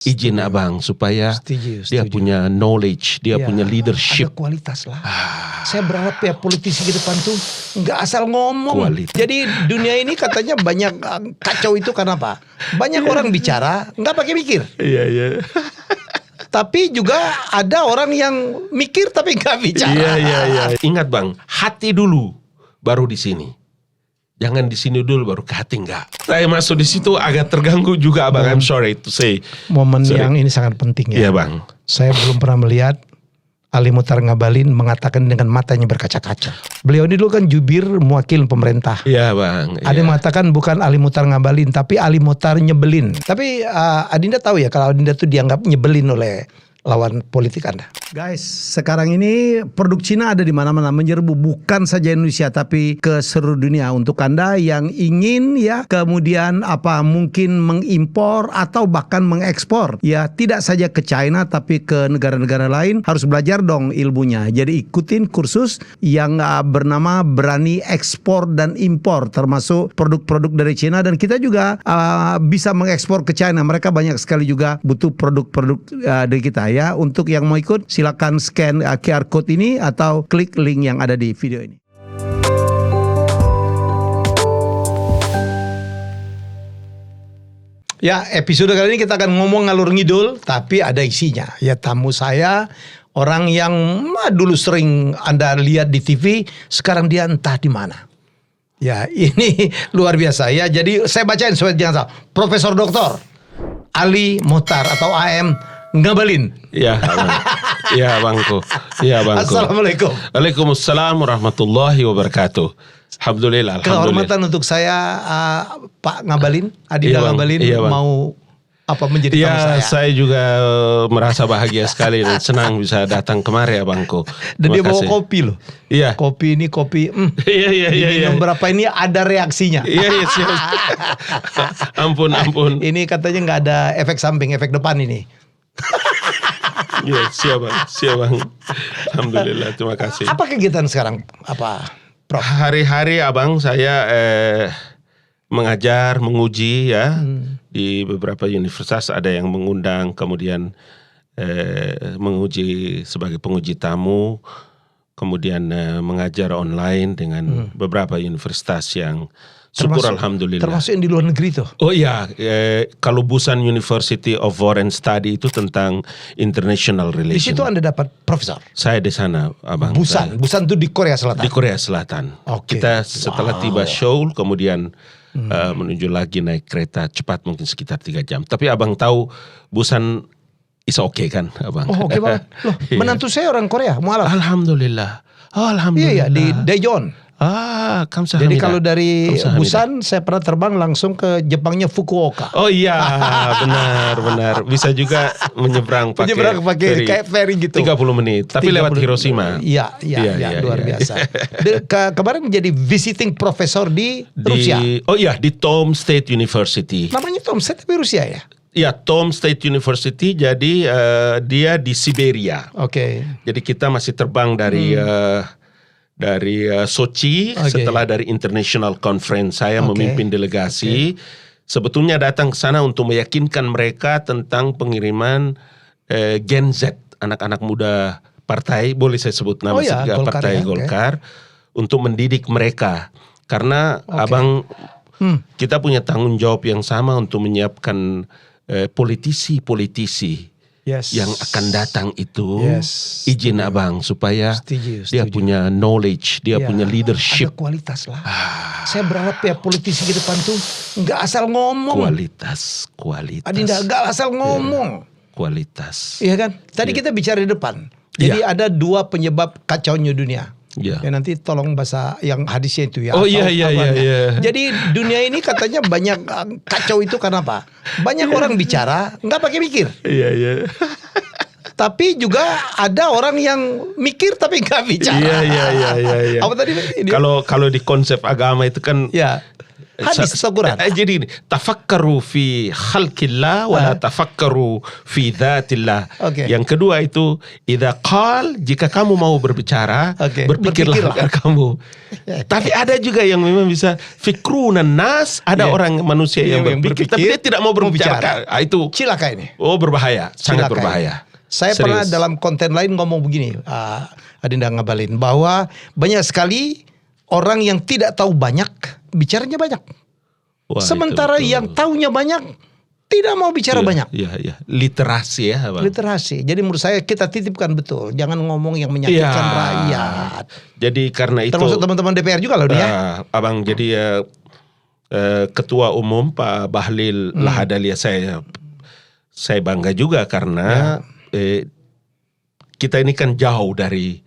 izin abang supaya Setuju. dia punya knowledge, dia punya leadership. Ada kualitas lah. Saya berharap ya politisi ke depan tuh nggak asal ngomong. Kualitas. Jadi dunia ini katanya banyak kacau itu karena apa? Banyak orang bicara nggak pakai mikir. Iya. Tapi juga ada orang yang mikir tapi nggak bicara. Iya. Ingat bang, hati dulu, baru di sini. Jangan di sini dulu baru ke hati enggak. Saya masuk di situ agak terganggu juga abang. I'm sorry to say. Momen yang ini sangat penting ya. Iya bang. Saya belum pernah melihat Ali Muchtar Ngabalin mengatakan dengan matanya berkaca-kaca. Beliau ini dulu kan jubir mewakil pemerintah. Iya bang. Ada yang mengatakan bukan Ali Muchtar Ngabalin, tapi Ali Muchtar nyebelin. Tapi Adinda tahu ya kalau Adinda tuh dianggap nyebelin oleh lawan politik Anda. Guys, sekarang ini produk Cina ada di mana-mana menyerbu bukan saja Indonesia tapi ke seluruh dunia. Untuk Anda yang ingin ya kemudian mungkin mengimpor atau bahkan mengekspor ya tidak saja ke China tapi ke negara-negara lain, harus belajar dong ilmunya. Jadi ikutin kursus yang bernama Berani Ekspor dan Impor, termasuk produk-produk dari Cina, dan kita juga bisa mengekspor ke China. Mereka banyak sekali juga butuh produk-produk dari kita ya. Untuk yang mau ikut silakan scan QR code ini atau klik link yang ada di video ini. Ya, episode kali ini kita akan ngomong ngalur ngidul tapi ada isinya. Ya, tamu saya orang yang dulu sering Anda lihat di TV, sekarang dia entah di mana. Ya, ini luar biasa ya. Jadi saya bacain supaya jangan salah. Profesor Doktor Ali Muchtar atau AM Ngabalin. Iya bang. Iya bangku. Assalamualaikum. Waalaikumsalam warahmatullahi wabarakatuh. Alhamdulillah. Kehormatan untuk saya Pak Ngabalin, Adinda Ngabalin mau menjadi tamu saya. Saya juga merasa bahagia sekali dan senang bisa datang kemari ya bangku. Dan dia bawa kopi loh. Iya. Kopi. Iya. Minum berapa ini ada reaksinya. Iya siap. Ampun. Ini katanya nggak ada efek samping, efek depan ini. Iya siap bang. Alhamdulillah, terima kasih. Apa kegiatan sekarang Prof? Hari-hari abang saya mengajar, menguji ya di beberapa universitas, ada yang mengundang, kemudian menguji sebagai penguji tamu, kemudian mengajar online dengan beberapa universitas yang syukur alhamdulillah. Termasuk yang di luar negeri tuh. Oh iya, kalau Busan University of Foreign Study itu tentang international relation. Di situ Anda dapat profesor. Saya di sana, abang. Busan itu di Korea Selatan. Di Korea Selatan. Okay. Kita setelah tiba Seoul, kemudian menuju lagi naik kereta cepat mungkin sekitar 3 jam. Tapi abang tahu Busan is okay kan, abang? Oh oke banget. Loh, menantu saya orang Korea, mualaf. Alhamdulillah. Iya di Daejeon. Kamsahamnida. Jadi kalau dari Busan saya pernah terbang langsung ke Jepangnya Fukuoka. Oh iya, benar. Bisa juga menyeberang pakai kayak ferry gitu. 30 menit, tapi lewat Hiroshima. Iya, luar biasa. Kemarin menjadi visiting professor di Rusia. Oh iya, di Tom State University. Namanya Tom State tapi Rusia ya? Ya, Tom State University, jadi dia di Siberia. Oke. Jadi kita masih terbang dari Sochi, setelah dari International Conference saya memimpin delegasi. Sebetulnya datang ke sana untuk meyakinkan mereka tentang pengiriman Gen Z, anak-anak muda partai, boleh saya sebut nama partai Golkar, untuk mendidik mereka. Karena abang, kita punya tanggung jawab yang sama untuk menyiapkan politisi-politisi yang akan datang itu. Izin abang supaya dia punya knowledge, dia punya leadership. Ada kualitas lah. Saya berharap ya politisi ke depan tuh nggak asal ngomong. Kualitas. Adinda nggak asal ngomong. Kualitas. Iya kan? Tadi kita bicara di depan. Jadi ada 2 penyebab kacaunya dunia. Ya nanti tolong bahasa yang hadisnya itu ya. Oh iya. Jadi dunia ini katanya banyak kacau itu karena apa? Banyak orang bicara nggak pakai mikir. Iya. Tapi juga ada orang yang mikir tapi nggak bicara. Iya. Apa tadi? Kalau di konsep agama itu kan Hadis atau Quran? Jadi tafakkaru fi khalqillah wala tafakkaru fi dzatillah. Yang kedua itu idza qal, jika kamu mau berbicara, berpikirlah kamu. Tapi ada juga yang memang bisa fikrunan nas, ada orang manusia yang berpikir tapi dia tidak mau berbicara. Itu cilaka ini. Oh, berbahaya, sangat berbahaya. Saya pernah dalam konten lain ngomong begini, Adinda Ngabalin, bahwa banyak sekali orang yang tidak tahu banyak, bicaranya banyak. Wah, sementara yang taunya banyak, tidak mau bicara banyak. Iya. Literasi ya, Abang. Literasi. Jadi menurut saya kita titipkan betul, jangan ngomong yang menyakitkan rakyat. Jadi karena itu. Termasuk teman-teman DPR juga loh dia. Abang, jadi Ketua Umum Pak Bahlil Lahadalia, saya bangga juga karena kita ini kan jauh dari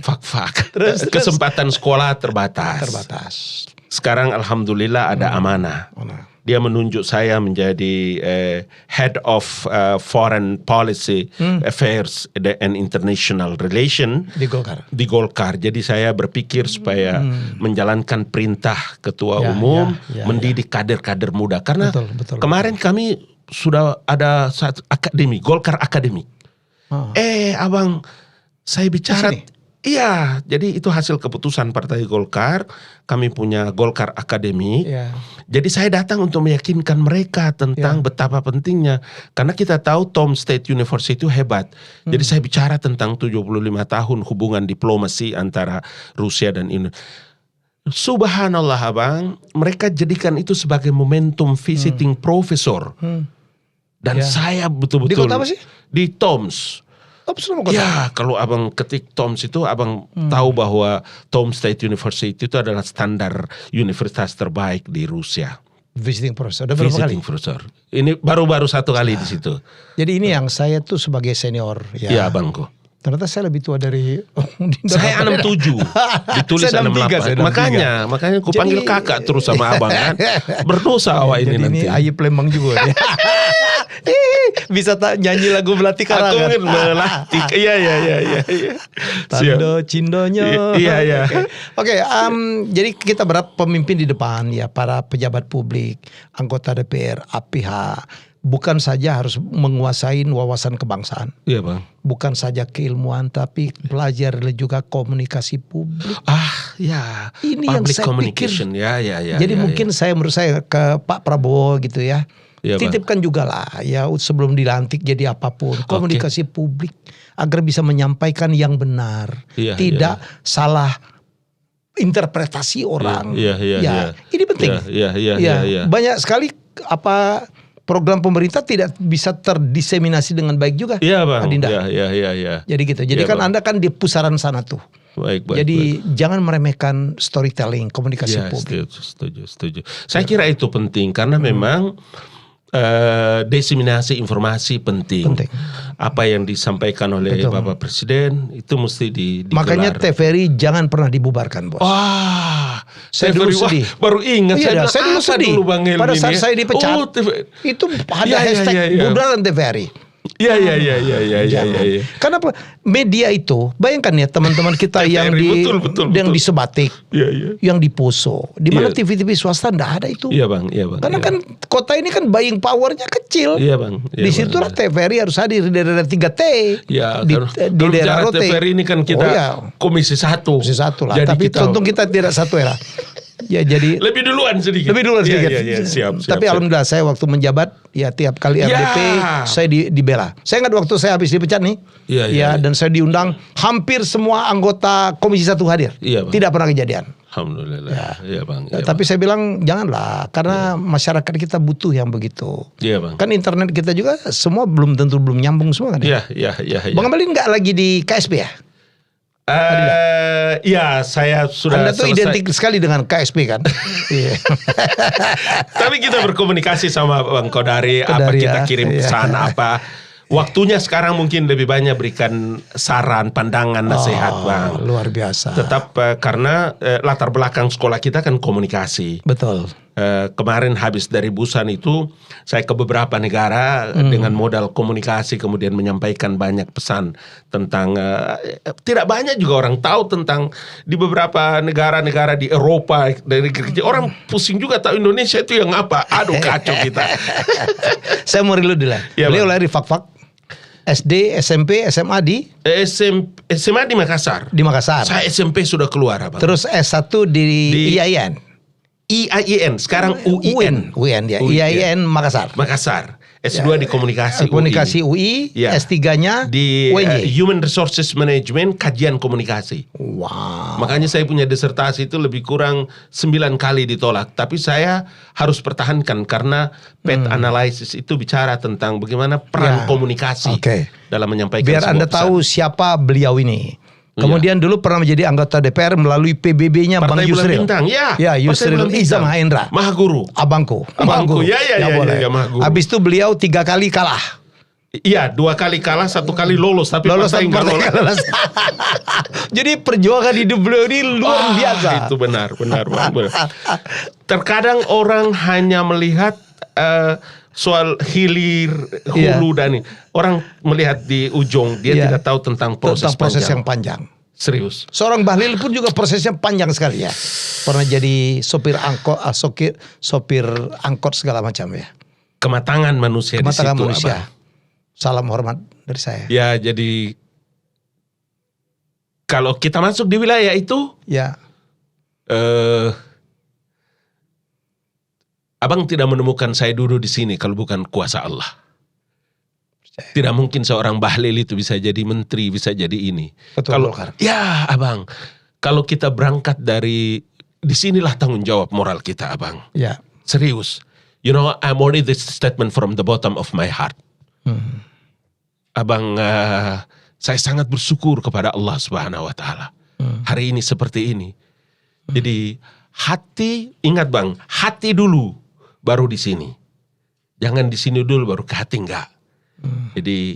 fak-fak. Kesempatan sekolah terbatas. Sekarang alhamdulillah ada amanah. Dia menunjuk saya menjadi Head of Foreign Policy Affairs and International Relation di Golkar. Jadi saya berpikir supaya menjalankan perintah Ketua Umum, mendidik kader-kader muda. Karena kemarin kami sudah ada satu akademi, Golkar Academy. Abang, saya bicara. Iya, jadi itu hasil keputusan Partai Golkar. Kami punya Golkar Academy. Jadi saya datang untuk meyakinkan mereka tentang betapa pentingnya. Karena kita tahu Tom State University itu hebat. Jadi saya bicara tentang 75 tahun hubungan diplomasi antara Rusia dan Indonesia. Subhanallah, Abang, mereka jadikan itu sebagai momentum visiting professor. Dan saya betul-betul. Di kota apa sih? Di Toms. Ya, kalau Abang ketik Toms itu Abang tahu bahwa Tom State University itu adalah standar universitas terbaik di Rusia. Visiting professor. Visiting professor. Ini baru-baru satu kali di situ. Jadi ini yang saya tuh sebagai senior. Ya, Abangku. Ternyata saya lebih tua dari saya 67, ditulis 68. Makanya aku panggil kakak terus sama Abang kan. Berdosa awak ini nanti. Ini Ayi Plembang juga. Bisa tak nyanyi lagu Melati Karangan. Aku melatih. Iya. Tando cindonya. Iya. Oke, jadi kita berharap pemimpin di depan ya, para pejabat publik, anggota DPR, APH, bukan saja harus menguasai wawasan kebangsaan. Iya, Bang. Bukan saja keilmuan, tapi belajar juga komunikasi publik. Ya. Ini yang saya pikir. Ya. Jadi mungkin menurut saya ke Pak Prabowo gitu ya. Titipkan juga lah ya sebelum dilantik jadi apapun. Komunikasi publik agar bisa menyampaikan yang benar. Tidak salah interpretasi orang. Iya. Ini penting. Iya. Banyak sekali program pemerintah tidak bisa terdiseminasi dengan baik juga. Iya, Bang. Adinda. Iya. Jadi gitu. Jadi kan Bang. Anda kan di pusaran sana tuh. Baik. Jadi jangan meremehkan storytelling, komunikasi publik. Setuju. Saya kira itu penting karena memang diseminasi informasi penting. Apa yang disampaikan oleh Bapak Presiden itu mesti dikelar. Makanya TVRI jangan pernah dibubarkan, Bos. Saya dulu sedih. Baru ingat. Saya dulu sedih. Pada saat saya dipecat, itu ada hashtag bubaran TVRI. Iya. Kenapa media itu? Bayangkan ya teman-teman kita yang betul. di Sebatik, yang di Poso, di mana TV-TV swasta ndak ada itu. Iya bang. Karena kan kota ini kan buying powernya kecil. Iya bang. Di situ lah TVRI harus hadir di daerah 3T. Iya. Di daerah Rote. TVRI ini kan kita Komisi 1. Komisi 1 lah. Jadi tapi untung kita tidak satu era. Ya jadi lebih duluan sedikit. Iya, siap. Tapi alhamdulillah saya waktu menjabat ya tiap kali RDP saya dibela. Saya ingat waktu saya habis dipecat nih. Iya. Dan saya diundang hampir semua anggota Komisi 1 hadir. Iya, Bang. Tidak pernah kejadian. Alhamdulillah. Iya, Bang. Tapi saya bilang janganlah karena masyarakat kita butuh yang begitu. Iya, Bang. Kan internet kita juga semua belum nyambung semua kan ya. Iya. Bang Ngabalin nggak lagi di KSP ya? Iya, saya sudah Anda tuh selesai. identik sekali dengan KSP kan? Iya. Tapi kita berkomunikasi sama Bang Kodari, apa kita kirim pesan apa. Waktunya sekarang mungkin lebih banyak berikan saran, pandangan, nasihat, Bang. Luar biasa. Tetap karena latar belakang sekolah kita kan komunikasi. Betul. Kemarin habis dari Busan itu saya ke beberapa negara dengan modal komunikasi, kemudian menyampaikan banyak pesan tentang tidak banyak juga orang tahu tentang di beberapa negara-negara di Eropa dari orang pusing juga tahu Indonesia itu yang apa. Aduh kacau kita. Saya mau reload dulu. Ya, Beliau Bang. lahir di Fakfak. SD, SMP, SMA di SMA di Makassar. Di Makassar. Saya SMP sudah keluar, Abang. Terus S1 di IAIN. IAIN, sekarang UIN. UIN ya. IAIN Makassar. Makassar. S2 di komunikasi Komunikasi UI, Ya. S3-nya di UNY. Human Resources Management, kajian komunikasi. Wow. Makanya saya punya disertasi itu lebih kurang 9 kali ditolak. Tapi saya harus pertahankan karena PET analysis itu bicara tentang bagaimana peran Ya. komunikasi Oke. dalam menyampaikan Biar sebuah Anda pesan. tahu siapa beliau ini. Kemudian dulu pernah menjadi anggota DPR melalui PBB-nya Bang Partai Bulan Yusril. Bintang, ya. Ya, Partai Yusril Bulan Bintang. Iza Mahendra. Mahaguru. Abangku. Ya, boleh. Mahaguru. Habis itu beliau 3 kali kalah. Iya, 2 kali kalah, 1 kali lolos, tapi Lolos partai tapi nggak partai lolos. lolos. Jadi perjuangan hidup beliau ini luar biasa. Itu benar. Terkadang orang hanya melihat soal hilir, hulu dan ini. Orang melihat di ujung, dia Iya. tidak tahu tentang proses, Tentang proses panjang. yang panjang. Serius. Seorang Bahlil pun juga prosesnya panjang sekali ya. Pernah jadi sopir angkot, sopir angkot segala macam ya. Kematangan manusia Kematangan di situ, manusia. Abang. Salam hormat dari saya. Ya, jadi kalau kita masuk di wilayah itu, Ya. Abang tidak menemukan saya duduk di sini kalau bukan kuasa Allah. Tidak mungkin seorang Bahlil itu bisa jadi menteri, bisa jadi ini. Betul, Kalau Golkar. ya, Abang, kalau kita berangkat dari disinilah tanggung jawab moral kita, Abang. Ya. Serius. You know, I'm only this statement from the bottom of my heart. Abang, saya sangat bersyukur kepada Allah Subhanahu Wa Taala. Hari ini seperti ini. Jadi hati, ingat Bang, hati dulu, baru di sini. Jangan di sini dulu baru ke hati, enggak. Jadi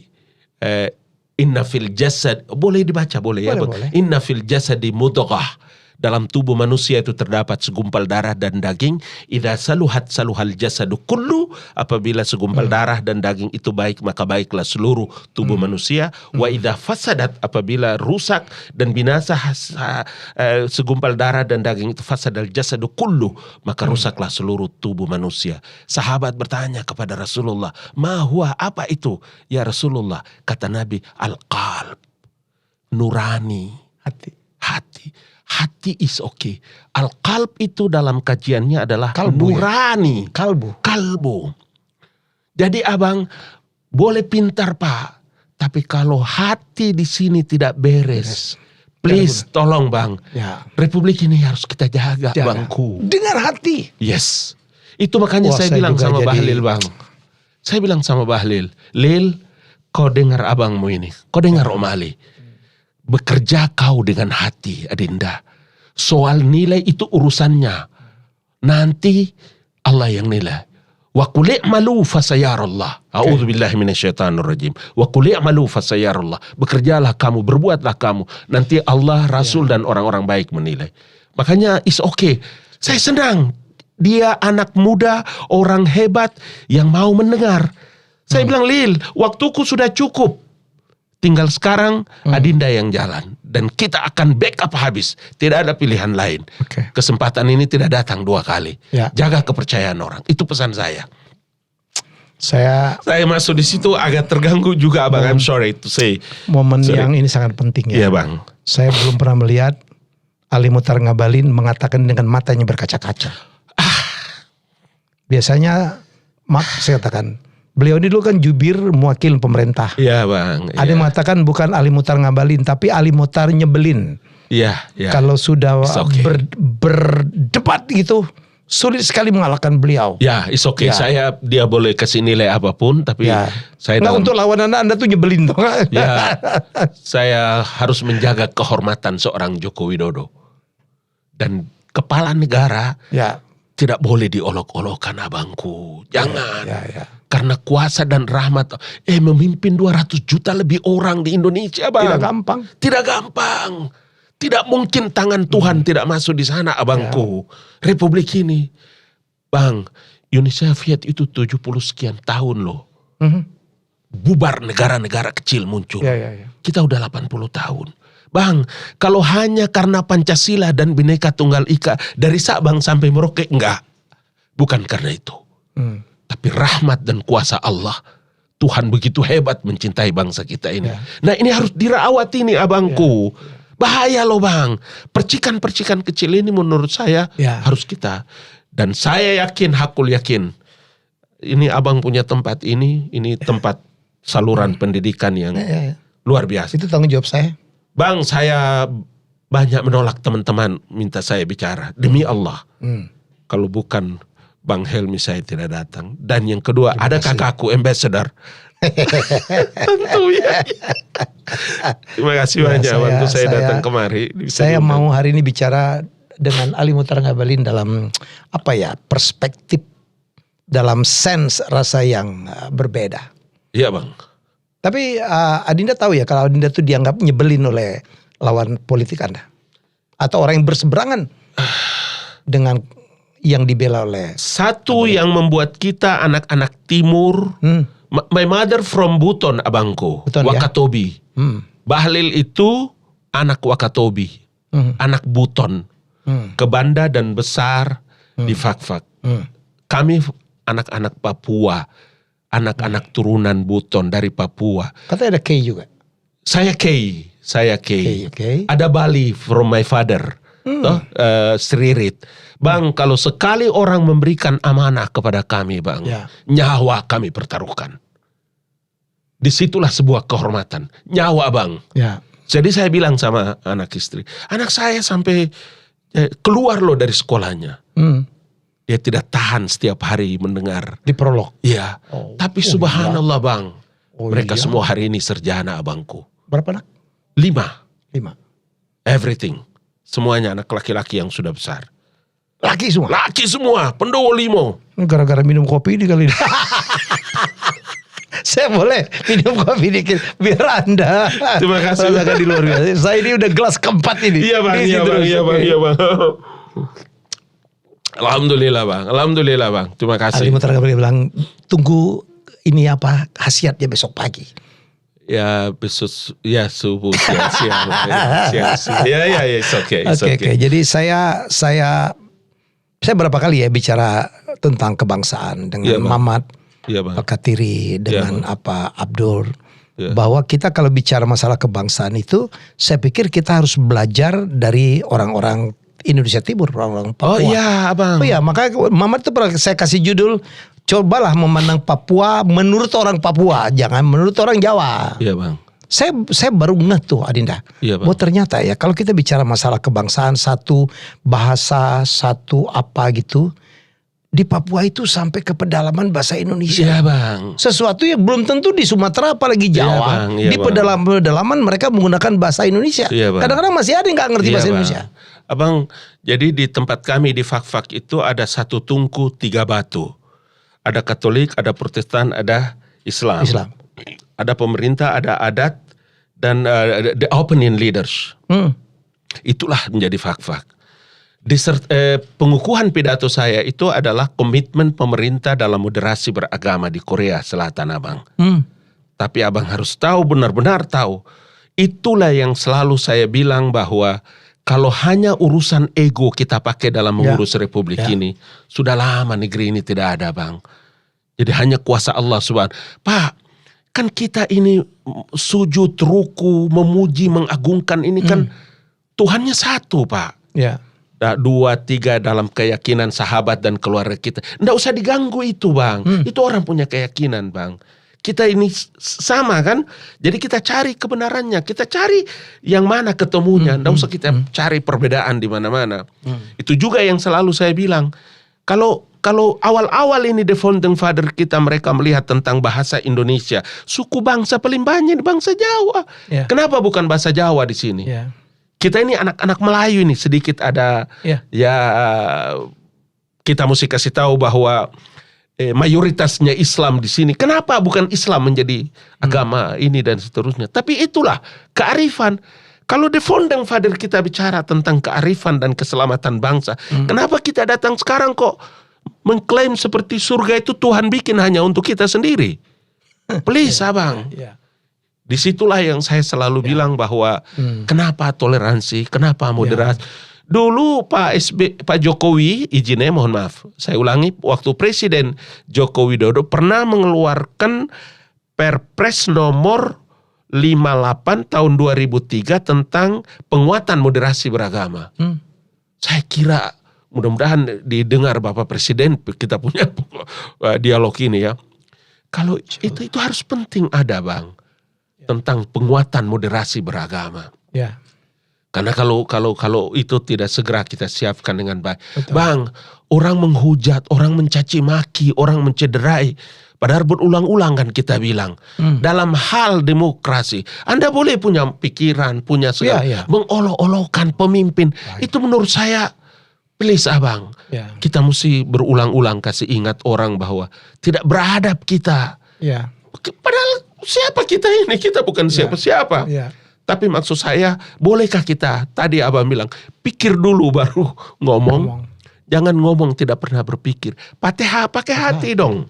inna fil jasad, boleh dibaca, boleh ya. Boleh. Inna fil jasadi mudghah. Dalam tubuh manusia itu terdapat segumpal darah dan daging. Idza saluhat saluhal jasadu kullu. Apabila segumpal darah dan daging itu baik, maka baiklah seluruh tubuh manusia. Wa idza fasadat, apabila rusak dan binasa segumpal darah dan daging itu, fasadal jasadu kullu, maka rusaklah seluruh tubuh manusia. Sahabat bertanya kepada Rasulullah, ma huwa, apa itu ya Rasulullah? Kata Nabi, al-qalb, nurani, hati. Hati is okay. Al-qalb itu dalam kajiannya adalah Kalbu, nurani. Ya? Kalbu. Jadi Abang boleh pintar Pak, tapi kalau hati di sini tidak beres, please tolong Bang. Ya. Republik ini harus kita jaga. Bangku. Dengan hati. Yes. Itu makanya Wah, saya saya bilang juga sama jadi- Bahlil Bang. Saya bilang sama Bahlil, Lil, kau dengar abangmu ini, kau dengar Om Ali. Bekerja kau dengan hati, Adinda. Soal nilai itu urusannya. Nanti Allah yang nilai. Wa qul i'malu fasayarallah. A'udzubillahi minasyaitonirrajim. Wa qul i'malu fasayarallah. Bekerjalah kamu, berbuatlah kamu. Nanti Allah, Rasul dan orang-orang baik menilai. Makanya is okay. Saya senang. Dia anak muda, orang hebat yang mau mendengar. Saya bilang, Lil, waktuku sudah cukup. Tinggal sekarang Adinda yang jalan. Dan kita akan backup habis. Tidak ada pilihan lain. Oke. Kesempatan ini tidak datang 2 kali. Ya. Jaga kepercayaan orang. Itu pesan saya. Saya Saya masuk di situ agak terganggu juga Abang. I'm sorry to say. momen Sorry. yang ini sangat penting ya. Iya Bang. Saya belum pernah melihat Ali Muchtar Ngabalin mengatakan dengan matanya berkaca-kaca. Biasanya, maaf saya katakan, beliau ini dulu kan jubir mewakil pemerintah. Iya Bang. Ada yang mengatakan bukan Ali Muchtar Ngabalin, tapi Ali Muchtar nyebelin. Iya. Kalau sudah It's okay. berdebat gitu, sulit sekali mengalahkan beliau. Ya, it's okay. Ya. Dia boleh kasih nilai apapun, tapi Ya. saya Nah, dalam- untuk lawan anda tuh nyebelin tuh. Ya, saya harus menjaga kehormatan seorang Joko Widodo. Dan kepala negara Ya. tidak boleh diolok-olokkan abangku. Jangan. Ya. Karena kuasa dan rahmat. Memimpin 200 juta lebih orang di Indonesia Bang. Tidak gampang. Tidak gampang. Tidak mungkin tangan Tuhan tidak masuk di sana abangku. Republik ini. Bang, Uni Soviet itu 70 sekian tahun loh. Bubar negara-negara kecil muncul. Kita udah 80 tahun. Bang, kalau hanya karena Pancasila dan Bhinneka Tunggal Ika dari Sabang sampai Merauke, enggak. Bukan karena itu. Tapi rahmat dan kuasa Allah. Tuhan begitu hebat mencintai bangsa kita ini. Nah ini harus dirawat ini abangku. Bahaya loh bang. Percikan-percikan kecil ini menurut saya harus kita. Dan saya yakin, hakul yakin. Ini abang punya tempat ini tempat saluran pendidikan yang luar biasa. Itu tanggung jawab saya. Bang, saya banyak menolak teman-teman minta saya bicara. Demi Allah. Kalau bukan Bang Helmi saya tidak datang. Dan yang kedua, ada kakakku ambassador. Tentu ya. Terima kasih banyak waktu saya datang kemari. Saya mau hari ini bicara dengan Ali Muchtar Ngabalin dalam perspektif, dalam sense rasa yang berbeda. Iya bang. Tapi Adinda tahu ya kalau Adinda tuh dianggap nyebelin oleh lawan politik Anda. Atau orang yang berseberangan dengan yang dibela oleh. Satu yang membuat kita anak-anak timur. My mother from Buton abangku. Wakatobi. Bahlil itu anak Wakatobi. Anak Buton. Kebanda dan besar di Fakfak. Kami anak-anak Papua. Anak-anak turunan Buton dari Papua. Katanya ada K juga. Saya K. Okay. Ada Bali from my father. Sririt. Bang, kalau sekali orang memberikan amanah kepada kami bang. Nyawa kami pertaruhkan. Disitulah sebuah kehormatan. Nyawa bang. Jadi saya bilang sama anak istri. Anak saya sampai keluar loh dari sekolahnya. Dia tidak tahan setiap hari mendengar. Di prolog? Iya. Tapi subhanallah bang. Mereka semua hari ini sarjana abangku. Berapa anak? 5. 5. Everything. Semuanya anak laki-laki yang sudah besar. Laki semua? Laki semua. Pendowo 5. Gara-gara minum kopi ini kali ini. Saya boleh minum kopi dikit biar Anda. Terima kasih. Di luar biasa. Saya ini udah gelas keempat ini. Iya bang. Iya bang. Alhamdulillah bang. Terima kasih. Ali Muchtar Ngabalin bilang tunggu ini khasiatnya besok pagi. Ya besok subuh siang. Ya it's okay. Jadi saya berapa kali ya bicara tentang kebangsaan dengan Mamat Al-Katiri dengan Abdur. Bahwa kita kalau bicara masalah kebangsaan itu, saya pikir kita harus belajar dari orang-orang Indonesia Timur, orang-orang Papua. Oh iya abang. Oh iya, makanya Mamat itu pernah saya kasih judul, cobalah memandang Papua menurut orang Papua, jangan menurut orang Jawa. Iya bang. Saya baru ngeh tuh Adinda. Iya bang. Bahwa ternyata ya kalau kita bicara masalah kebangsaan, satu bahasa, satu apa gitu, di Papua itu sampai ke pedalaman bahasa Indonesia. Iya bang. Sesuatu yang belum tentu di Sumatera apalagi Jawa. Di pedalaman mereka menggunakan bahasa Indonesia. Iya, kadang-kadang masih ada yang gak ngerti bahasa Indonesia. Abang, jadi di tempat kami di Fakfak itu ada 1 tungku 3 batu. Ada Katolik, ada Protestan, ada Islam. Ada pemerintah, ada adat, dan the opinion leaders. Itulah menjadi Fakfak. Pengukuhan pidato saya itu adalah komitmen pemerintah dalam moderasi beragama di Korea Selatan abang. Tapi abang harus tahu, benar-benar tahu. Itulah yang selalu saya bilang bahwa kalau hanya urusan ego kita pakai dalam mengurus republik ini, sudah lama negeri ini tidak ada bang. Jadi hanya kuasa Allah subhanahu. Pak, kan kita ini sujud, ruku, memuji, mengagungkan ini kan Tuhannya satu pak. 2, 3 dalam keyakinan sahabat dan keluarga kita. Nggak usah diganggu itu bang. Itu orang punya keyakinan bang. Kita ini sama kan. Jadi kita cari kebenarannya. Kita cari yang mana ketemunya. Nggak usah kita cari perbedaan di mana-mana. Itu juga yang selalu saya bilang. Kalau awal-awal ini the founding father kita mereka melihat tentang bahasa Indonesia. Suku bangsa paling banyak di bangsa Jawa. Kenapa bukan bahasa Jawa di sini? Kita ini anak-anak Melayu ini sedikit ada kita mesti kasih tahu bahwa mayoritasnya Islam di sini. Kenapa bukan Islam menjadi agama ini dan seterusnya? Tapi itulah kearifan. Kalau the founding father kita bicara tentang kearifan dan keselamatan bangsa, kenapa kita datang sekarang kok mengklaim seperti surga itu Tuhan bikin hanya untuk kita sendiri. Please abang. Disitulah yang saya selalu bilang bahwa kenapa toleransi, kenapa moderasi. Dulu Pak Jokowi, izinnya mohon maaf, saya ulangi, waktu Presiden Joko Widodo pernah mengeluarkan Perpres nomor 58 tahun 2003 tentang penguatan moderasi beragama. Saya kira mudah-mudahan didengar Bapak Presiden, kita punya dialog ini ya. Kalau itu harus penting ada bang, tentang penguatan moderasi beragama. Ya. Karena kalau itu tidak segera kita siapkan dengan baik. Betul. Bang, orang menghujat, orang mencaci maki, orang mencederai. Padahal berulang-ulang kan kita bilang. Dalam hal demokrasi, Anda boleh punya pikiran, punya segala. Mengolok-olokkan pemimpin. Baik. Itu menurut saya, please abang. Kita mesti berulang-ulang kasih ingat orang bahwa tidak beradab kita. Padahal siapa kita ini? Kita bukan siapa-siapa. Tapi maksud saya, bolehkah kita, tadi abang bilang, pikir dulu baru ngomong. Jangan ngomong tidak pernah berpikir. Pakai hati dong.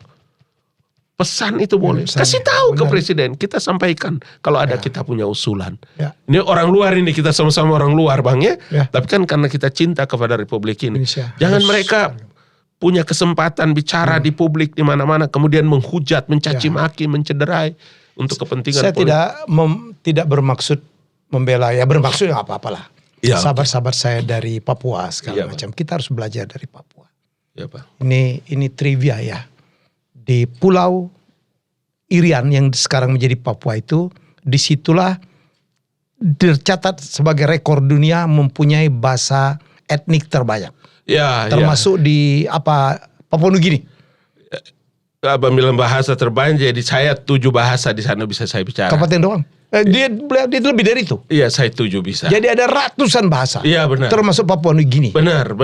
Pesan itu boleh. Kasih tahu ke Presiden, kita sampaikan kalau ada kita punya usulan. Ini orang luar ini, kita sama-sama orang luar bang ya. Tapi kan karena kita cinta kepada Republik ini. Jangan mereka punya kesempatan bicara di publik di mana-mana, kemudian menghujat, mencaci maki, mencederai. Untuk kepentingan saya tidak bermaksud membela, ya bermaksud nggak apa-apalah. Sahabat-sahabat saya dari Papua segala macam, kita harus belajar dari Papua. Pak. Ini trivia ya. Di Pulau Irian yang sekarang menjadi Papua itu, disitulah tercatat sebagai rekor dunia mempunyai bahasa etnik terbanyak. Termasuk di Papua Nugini. Abang bilang bahasa terbanyak, jadi saya 7 bahasa di sana bisa saya bicara. Kabupaten doang. Dia lebih dari itu. Iya, saya 7 bisa. Jadi ada ratusan bahasa. Iya benar. Termasuk Papua Nugini. Benar.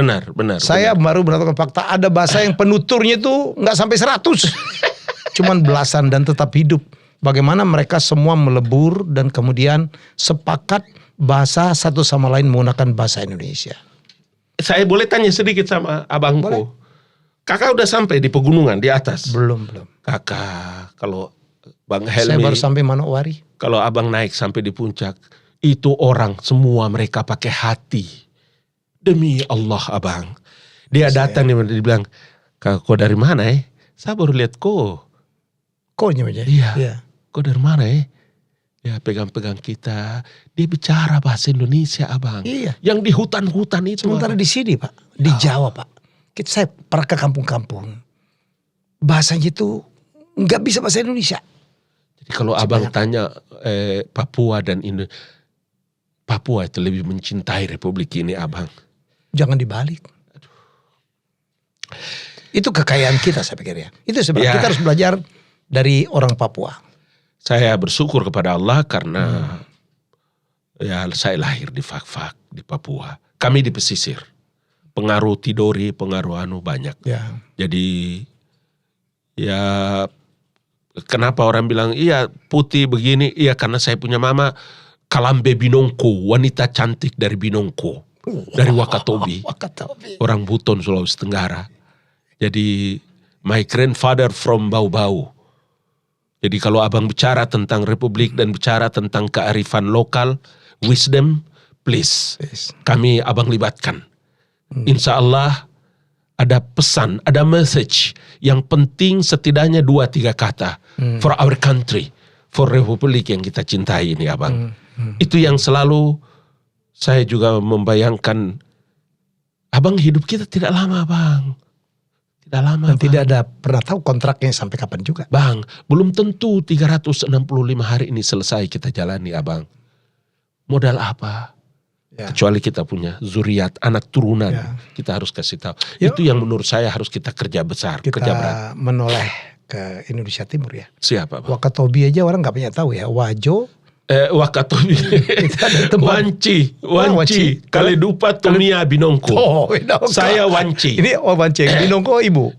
Saya baru menetapkan fakta, ada bahasa yang penuturnya itu nggak sampai 100. Cuman belasan dan tetap hidup. Bagaimana mereka semua melebur dan kemudian sepakat bahasa satu sama lain menggunakan bahasa Indonesia. Saya boleh tanya sedikit sama abangku? Boleh. Kakak udah sampai di pegunungan di atas? Belum. Kakak, kalau Bang Helmi, saya baru sampai Manokwari. Kalau abang naik sampai di puncak, itu orang semua mereka pakai hati. Demi Allah abang. Dia datang dia bilang, "Kakak kau dari mana Saya baru lihat kau. Kau-nya aja. Iya. Kau dari mana Ya pegang-pegang kita. Dia bicara bahasa Indonesia abang. Iya. Yang di hutan-hutan itu. Sementara abang. di sini Pak, di Jawa Pak. Saya pernah ke kampung-kampung. Bahasanya itu nggak bisa bahasa Indonesia. Jadi kalau abang tanya Papua dan Indonesia, Papua itu lebih mencintai Republik ini abang. Jangan dibalik. Itu kekayaan kita saya pikir ya. Itu sebab kita harus belajar dari orang Papua. Saya bersyukur kepada Allah karena saya lahir di Fak-Fak di Papua. Kami di pesisir. Pengaruh Tidori, pengaruh banyak. Jadi kenapa orang bilang iya putih begini? Iya karena saya punya mama Kalambe Binongko, wanita cantik dari Binongko, dari Wakatobi, orang Buton Sulawesi Tenggara. Jadi my grandfather from Bau-Bau. Jadi kalau abang bicara tentang Republik dan bicara tentang kearifan lokal, wisdom, please. Kami abang libatkan. Insya Allah ada pesan, ada message yang penting setidaknya 2-3 kata for our country, for Republik yang kita cintai ini abang. Itu yang selalu saya juga membayangkan. Abang hidup kita tidak lama bang. Tidak lama. Dan tidak ada pernah tahu kontraknya sampai kapan juga. Bang, belum tentu 365 hari ini selesai kita jalani abang. Modal apa? Kecuali kita punya zuriat, anak turunan, kita harus kasih tahu. Itu yang menurut saya harus kita kerja besar, kerja berat. Menoleh ke Indonesia Timur ya. Siapa bang? Wakatobi aja orang nggak punya tahu ya. Wajo. Wakatobi. Wanci. Kaledupa Tomia Binongko. Saya Wanci. Ini Wanci. Binongko ibu.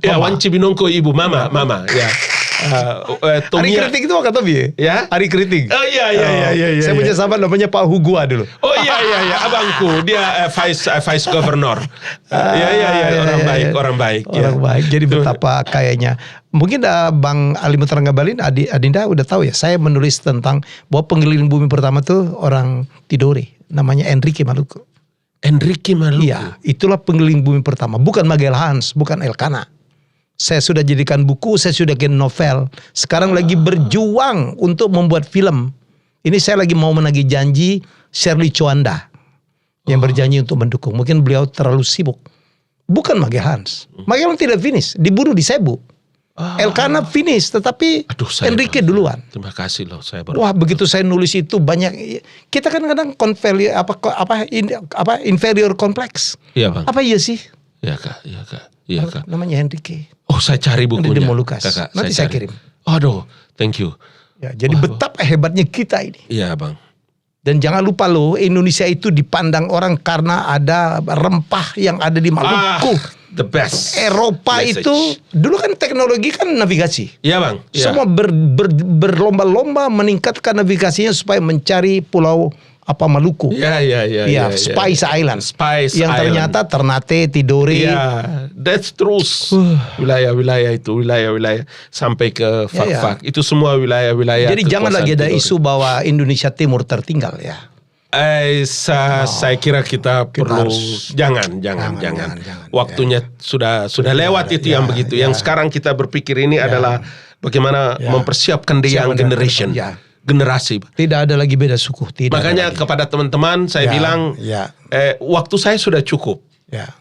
Wanci Binongko ibu, mama ya. Hari Kriting itu Kak Tobi ya? Hari Kriting. Oh iya. Saya punya sahabat namanya Pak Hugua dulu. Oh iya, abangku dia vice governor. Orang baik. Orang baik. Jadi betapa kayaknya. Mungkin Bang Ali Mutar Ngabalin, Adinda udah tahu ya. Saya menulis tentang bahwa pengeliling bumi pertama tuh orang Tidore, namanya Enrique Maluku. Iya, itulah pengeliling bumi pertama. Bukan Magellan, bukan Elkanah. Saya sudah jadikan buku, saya sudah bikin novel. Sekarang lagi berjuang untuk membuat film. Ini saya lagi mau menagih janji Shirley Chowanda yang berjanji untuk mendukung. Mungkin beliau terlalu sibuk. Bukan Magellan. Magellan tidak finish, dibunuh di Cebu. Elkanah finish, tetapi Enrique duluan. Terima kasih loh, saya baru. Wah, begitu saya nulis itu banyak. Kita kan kadang inferior complex. Iya Bang. Apa iya sih? Iya kak. Namanya Enrique. Oh, saya cari bukunya. Kakak, nanti saya kirim. Aduh, thank you. Ya, jadi betapa hebatnya kita ini. Iya Bang. Dan jangan lupa loh, Indonesia itu dipandang orang karena ada rempah yang ada di Maluku. The best. Eropa message. itu dulu kan teknologi kan navigasi. Iya Bang. Ya. Semua berlomba-lomba meningkatkan navigasinya supaya mencari pulau Maluku. Iya. Spice Island. Yang Island. ternyata Ternate, Tidore. Iya, that's terus. Wilayah-wilayah itu, wilayah-wilayah sampai ke Fak-Fak. Itu semua wilayah-wilayah. Jadi jangan lagi ada isu bahwa Indonesia Timur tertinggal ya. Saya kira kita perlu jangan. Waktunya sudah lewat itu yang begitu. Yang sekarang kita berpikir ini adalah bagaimana mempersiapkan the young generation. Generasi. Tidak ada lagi beda suku. Makanya kepada teman-teman saya bilang, waktu saya sudah cukup.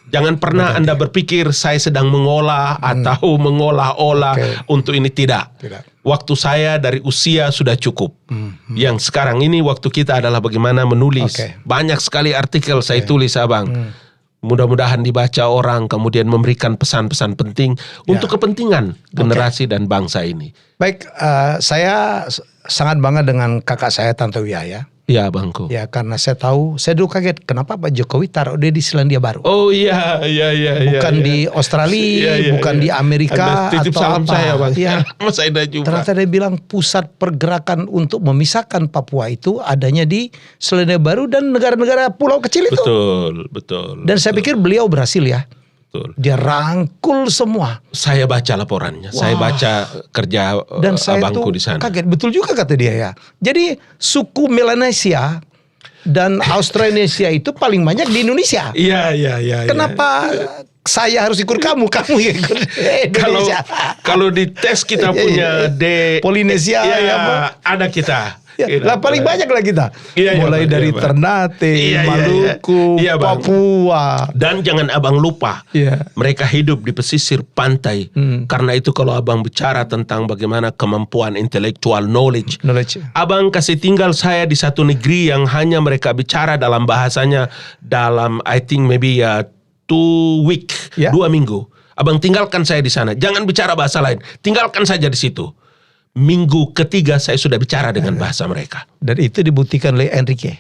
Jangan pernah Anda berpikir saya sedang mengolah atau mengolah-olah untuk ini. Tidak. Waktu saya dari usia sudah cukup. Yang sekarang ini waktu kita adalah bagaimana menulis. Banyak sekali artikel saya tulis Abang. Mudah-mudahan dibaca orang, kemudian memberikan pesan-pesan penting untuk kepentingan generasi dan bangsa ini. Baik, saya sangat bangga dengan kakak saya Tanto Wia ya. Iya Bangku. Ya karena saya tahu, saya dulu kaget kenapa Pak Jokowi taruh dia di Selandia Baru. Oh iya. Bukan di Australia, bukan di Amerika titip atau salam apa. saya Bang. Ya. Mas Aida juga. Ternyata dia bilang pusat pergerakan untuk memisahkan Papua itu adanya di Selandia Baru dan negara-negara pulau kecil itu. Betul. Dan saya pikir beliau berhasil ya. Betul. Dia rangkul semua. Saya baca laporannya, saya baca kerja dan saya abangku di sana. Kaget, betul juga kata dia ya. Jadi suku Melanesia dan Austronesia itu paling banyak di Indonesia. Iya. Kenapa saya harus ikut kamu yang ikut Indonesia? Kalau di tes kita punya Polinesia, ada kita. Lah paling banyak lah kita. Mulai dari Ternate, Maluku, Papua. Dan jangan abang lupa, mereka hidup di pesisir pantai. Karena itu kalau abang bicara tentang bagaimana kemampuan intellectual knowledge. Abang kasih tinggal saya di satu negeri yang hanya mereka bicara dalam bahasanya dalam I think maybe 2 week, 2 minggu. Abang tinggalkan saya di sana. Jangan bicara bahasa lain. Tinggalkan saja di situ. Minggu ketiga saya sudah bicara dengan bahasa mereka. Dan itu dibuktikan oleh Enrique.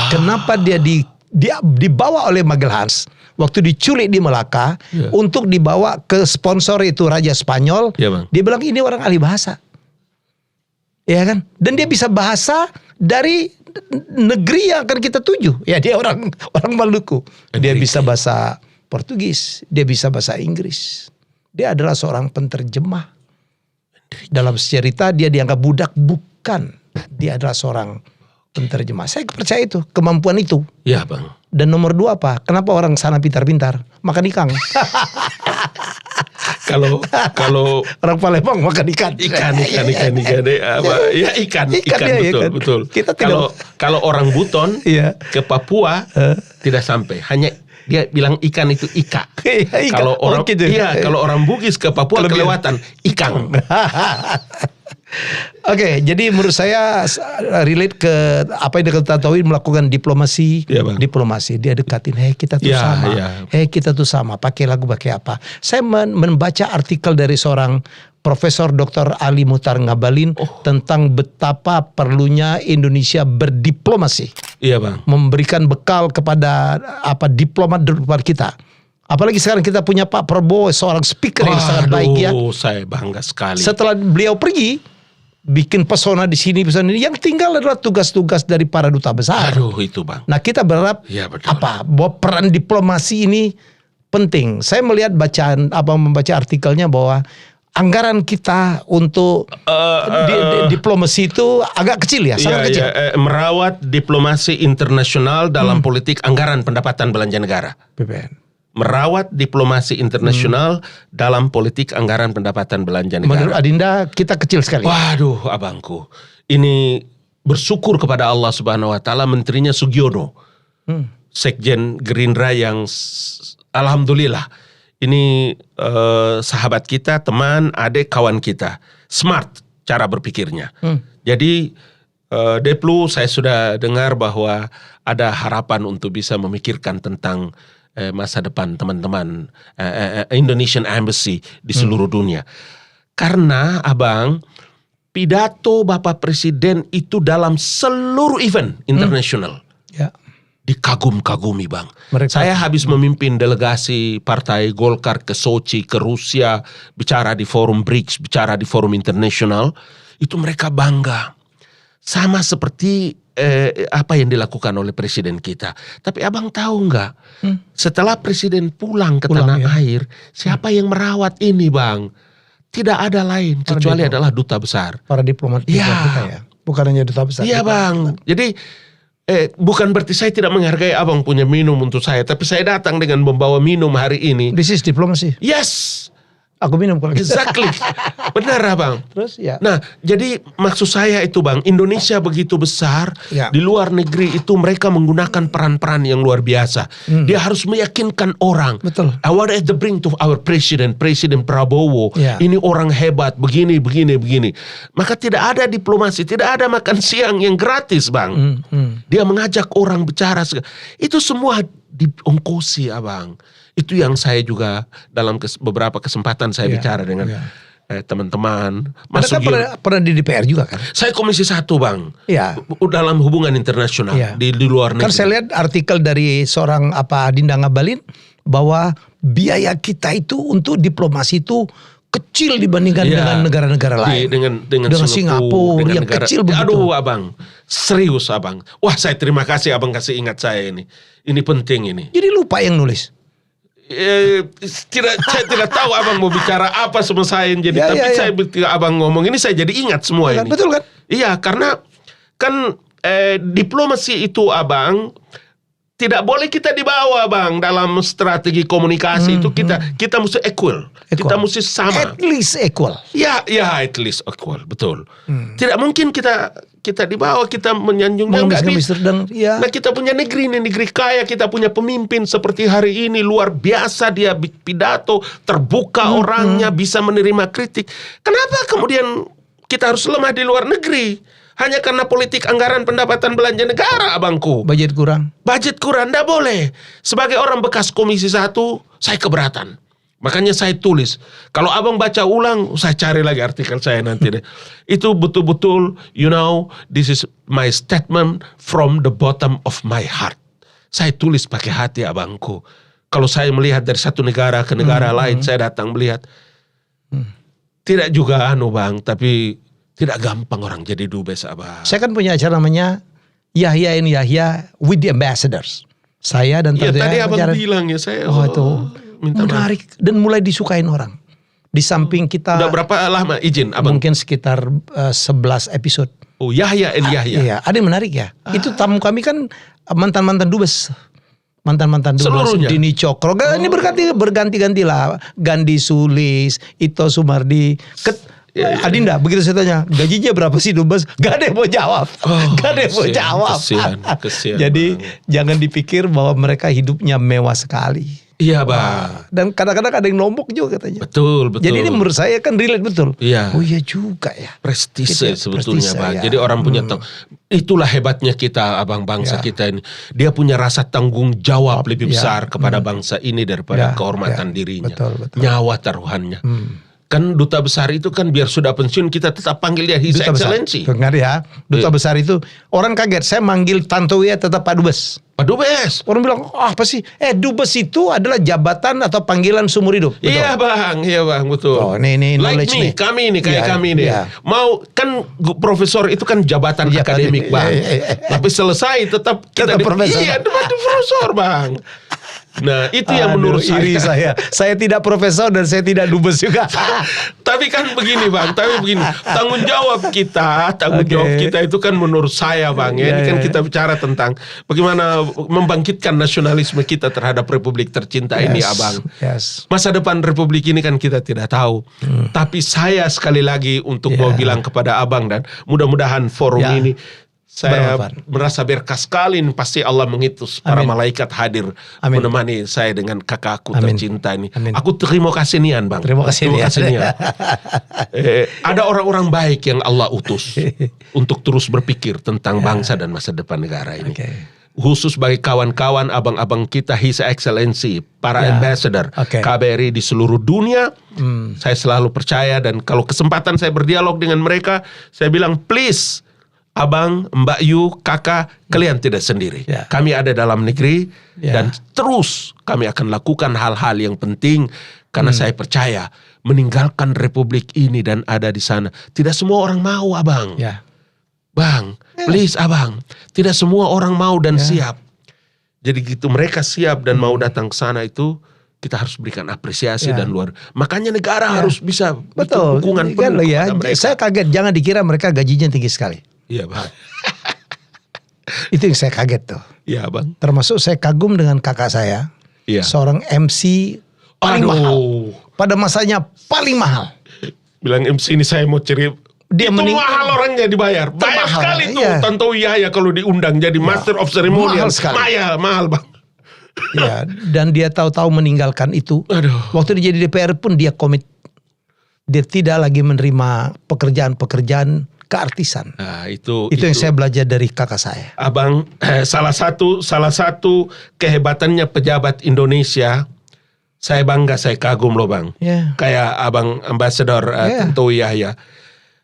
Kenapa dia dibawa oleh Magellan waktu diculik di Melaka untuk dibawa ke sponsor itu Raja Spanyol. Dia bilang ini orang ahli bahasa. Ya kan? Dan dia bisa bahasa dari negeri yang akan kita tuju. Ya dia orang Maluku. Dia bisa bahasa Portugis, dia bisa bahasa Inggris. Dia adalah seorang penterjemah. Dalam cerita dia dianggap budak, bukan. Dia adalah seorang penterjemah. Saya percaya itu, kemampuan itu. Iya Bang. Dan nomor 2 apa? Kenapa orang sana pintar-pintar? Makan ikan. Kalau orang Palembang makan ikan. Ikan. Ya ikan betul. Kita kalau orang Buton ke Papua tidak sampai. Hanya dia bilang ikan itu ika. Kalau orang kalau orang Bugis ke Papua kelewatan ikan. Oke, jadi menurut saya relate ke apa yang diketahui melakukan diplomasi. Diplomasi, dia dekatin, kita tuh sama. Kita tuh sama. Pakai lagu pakai apa? Saya membaca artikel dari seorang Profesor Dr. Ali Mutar Ngabalin tentang betapa perlunya Indonesia berdiplomasi. Iya Bang. Memberikan bekal kepada diplomat kita. Apalagi sekarang kita punya Pak Prabowo, seorang speaker yang sangat baik ya. Saya bangga sekali. Setelah beliau pergi, bikin pesona di sini, pesona ini. Yang tinggal adalah tugas-tugas dari para duta besar. Itu bang. Nah kita berharap Ya, betul. bahwa peran diplomasi ini penting. Saya melihat membaca artikelnya bahwa anggaran kita untuk diplomasi itu agak kecil ya, sangat kecil. Merawat diplomasi internasional dalam politik anggaran pendapatan belanja negara. BPN. Merawat diplomasi internasional dalam politik anggaran pendapatan belanja negara. Menurut Adinda kita kecil sekali. Waduh abangku, ini bersyukur kepada Allah Subhanahu Wa Taala menterinya Sugiono, Sekjen Gerindra yang alhamdulillah ini sahabat kita, teman, adik, kawan kita, smart cara berpikirnya. Jadi Deplu, saya sudah dengar bahwa ada harapan untuk bisa memikirkan tentang masa depan teman-teman Indonesian Embassy di seluruh dunia. Karena abang, pidato Bapak Presiden itu dalam seluruh event internasional Ya. dikagum-kagumi bang. Mereka- Saya habis memimpin delegasi Partai Golkar ke Sochi, ke Rusia, bicara di forum BRICS, bicara di forum internasional, itu mereka bangga. Sama seperti apa yang dilakukan oleh presiden kita. Tapi abang tahu nggak? Setelah presiden pulang ke tanah air, siapa yang merawat ini bang? Tidak ada lain kecuali adalah duta besar. Para diplomat Ya. kita ya. Bukan hanya duta besar. Iya bang. Jadi bukan berarti saya tidak menghargai abang punya minum untuk saya, tapi saya datang dengan membawa minum hari ini. This is diplomasi. Yes, Aku minum kalau gitu. exactly. Benar abang. Terus ya. Nah, jadi maksud saya itu bang, Indonesia begitu besar, Ya. di luar negeri itu mereka menggunakan peran-peran yang luar biasa. Dia harus meyakinkan orang. Betul. I want to bring to our Presiden Prabowo. Ya. Ini orang hebat, begini. Maka tidak ada diplomasi, tidak ada makan siang yang gratis bang. Dia mengajak orang bicara. Itu semua diongkosi abang. Itu yang saya juga dalam beberapa kesempatan saya bicara dengan teman-teman. Mas Anda kan Sugiono. pernah di DPR juga kan? Saya Komisi 1 bang. Iya. Dalam hubungan internasional Iya. di luar negeri. Kan saya lihat artikel dari seorang Adinda Ngabalin bahwa biaya kita itu untuk diplomasi itu kecil dibandingkan dengan negara-negara lain. Dengan Singapura dengan yang kecil begitu. Aduh abang, serius abang. Wah saya terima kasih abang kasih ingat saya ini. Ini penting ini. Jadi lupa yang nulis. Saya tidak tahu abang mau bicara apa sama saya jadi, tapi saya ketika abang ngomong ini saya jadi ingat semua ini. Betul kan? Iya, karena kan diplomasi itu abang tidak boleh kita dibawa bang dalam strategi komunikasi itu kita mesti equal. Kita mesti sama. At least equal. Ya, at least equal, betul. Tidak mungkin kita dibawa, kita menyanjung nggak bisa. Ya. Nah kita punya negeri ini, negeri kaya, kita punya pemimpin seperti hari ini luar biasa, dia pidato terbuka orangnya, bisa menerima kritik. Kenapa kemudian kita harus lemah di luar negeri? Hanya karena politik anggaran pendapatan belanja negara abangku. Budget kurang. Budget kurang, tidak boleh. Sebagai orang bekas Komisi 1, saya keberatan. Makanya saya tulis. Kalau abang baca ulang, saya cari lagi artikel saya nanti deh. Itu betul-betul, this is my statement from the bottom of my heart. Saya tulis pakai hati abangku. Kalau saya melihat dari satu negara ke negara lain, saya datang melihat. Tidak juga bang, tapi tidak gampang orang jadi dubes abang. Saya kan punya acara namanya Yahya with the Ambassadors. Saya dan tadi abang bilang ya saya. Itu menarik dan mulai disukain orang. Di samping kita. Udah berapa lama izin abang? Mungkin sekitar 11 episode. Oh Yahya. Iya, ada yang menarik ya. Itu tamu kami kan mantan-mantan dubes. Mantan-mantan dubes. Seluruhnya? Dini Cokro. Ini berganti-ganti lah. Gandhi Sulis, Ito Sumardi. Adinda, begitu saya tanya, gajinya berapa sih dubes? Gak ada yang mau jawab. Gak ada yang mau jawab. Kesian, Jadi jangan dipikir bahwa mereka hidupnya mewah sekali. Iya bang. Dan kadang-kadang ada yang nombok juga katanya. Betul. Jadi ini menurut saya kan relate betul. Iya. Oh iya juga ya. Prestise sebetulnya prestise, bang. ya. Jadi orang punya itulah hebatnya kita abang bangsa kita ini. Dia punya rasa tanggung jawab lebih besar kepada bangsa ini daripada kehormatan dirinya. Betul. Nyawa taruhannya. Kan duta besar itu kan biar sudah pensiun kita tetap panggil dia His Duta besar. Excellency. Dengar ya, duta besar itu orang kaget. Saya manggil Tantowi tetap Pak Dubes. Pak Dubes. Orang bilang, apa sih? Dubes itu adalah jabatan atau panggilan seumur hidup. Betul? Iya bang, betul. Oh, ini like knowledge me, nih. kami ini kayak Iya, kami nih. iya. Mau kan profesor itu kan jabatan Iya, akademik bang. iya. Tapi selesai tetap kita Tetap profesor. Iya, profesor bang. Nah itu yang menurut iri saya. Saya tidak profesor dan saya tidak dubes juga. Tapi kan begini bang, tanggung jawab kita itu kan menurut saya bang, ya, ini kan kita bicara tentang bagaimana membangkitkan nasionalisme kita terhadap Republik tercinta ini abang. Masa depan Republik ini kan kita tidak tahu. Tapi saya sekali lagi untuk mau bilang kepada abang dan mudah-mudahan forum ini saya merasa berkah sekali, pasti Allah mengutus para malaikat hadir menemani saya dengan kakakku tercinta ini. Aku terima kasih nian bang. Terima kasih nian. Ada orang-orang baik yang Allah utus untuk terus berpikir tentang bangsa dan masa depan negara ini. Khusus bagi kawan-kawan abang-abang kita His Excellency, para ambassador KBRI di seluruh dunia. Saya selalu percaya dan kalau kesempatan saya berdialog dengan mereka, saya bilang please. Abang, Mbak Yu, kakak, kalian tidak sendiri. Kami ada dalam negeri dan terus kami akan lakukan hal-hal yang penting karena saya percaya meninggalkan Republik ini dan ada di sana tidak semua orang mau abang. Bang, please abang, tidak semua orang mau dan siap. Jadi gitu mereka siap dan mau datang ke sana itu kita harus berikan apresiasi dan luar. Makanya negara harus bisa dukungan penuh kepada mereka. Saya kaget, jangan dikira mereka gajinya tinggi sekali. Iya bang. Itu yang saya kaget tuh. Iya bang. Termasuk saya kagum dengan kakak saya. Seorang MC paling mahal. Pada masanya paling mahal. Bilang MC ini saya mau cari. Itu mahal orangnya dibayar. Banyak sekali tuh Tanto Yahya kalau diundang jadi Master of Ceremonial. Mahal bang. Ya, dan dia tahu-tahu meninggalkan itu. Waktu dia jadi DPR pun dia komit. Dia tidak lagi menerima pekerjaan-pekerjaan keartisan. Nah, itu yang saya belajar dari kakak saya. Abang, salah satu kehebatannya pejabat Indonesia, saya bangga, saya kagum loh bang. Kayak abang Ambassador Tanto Yahya.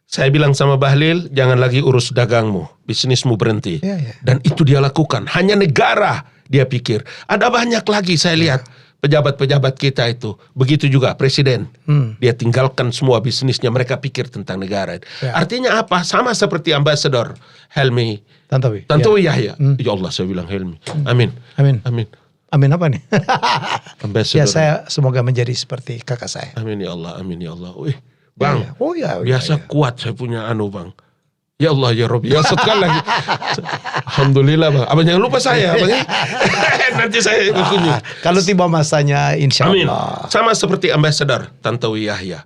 Saya bilang sama Bahlil, jangan lagi urus dagangmu, bisnismu berhenti. Dan itu dia lakukan. Hanya negara dia pikir. Ada banyak lagi saya lihat. Pejabat-pejabat kita itu. Begitu juga presiden. Dia tinggalkan semua bisnisnya. Mereka pikir tentang negara. Artinya apa? Sama seperti Ambassador Helmi Tantowi Yahya. Ya Allah saya bilang Helmi. Amin. Amin apa nih? Ambassador. Ya saya semoga menjadi seperti kakak saya. Amin ya Allah. Amin ya Allah. Bang. Biasa kuat saya punya bang. Ya Allah ya Rabbi. Ya sekali lagi. Alhamdulillah bang. Abang jangan lupa saya. Nanti saya berkunjung. Kalau tiba masanya insya Allah. Amin. Sama seperti Ambassador Tantowi Yahya.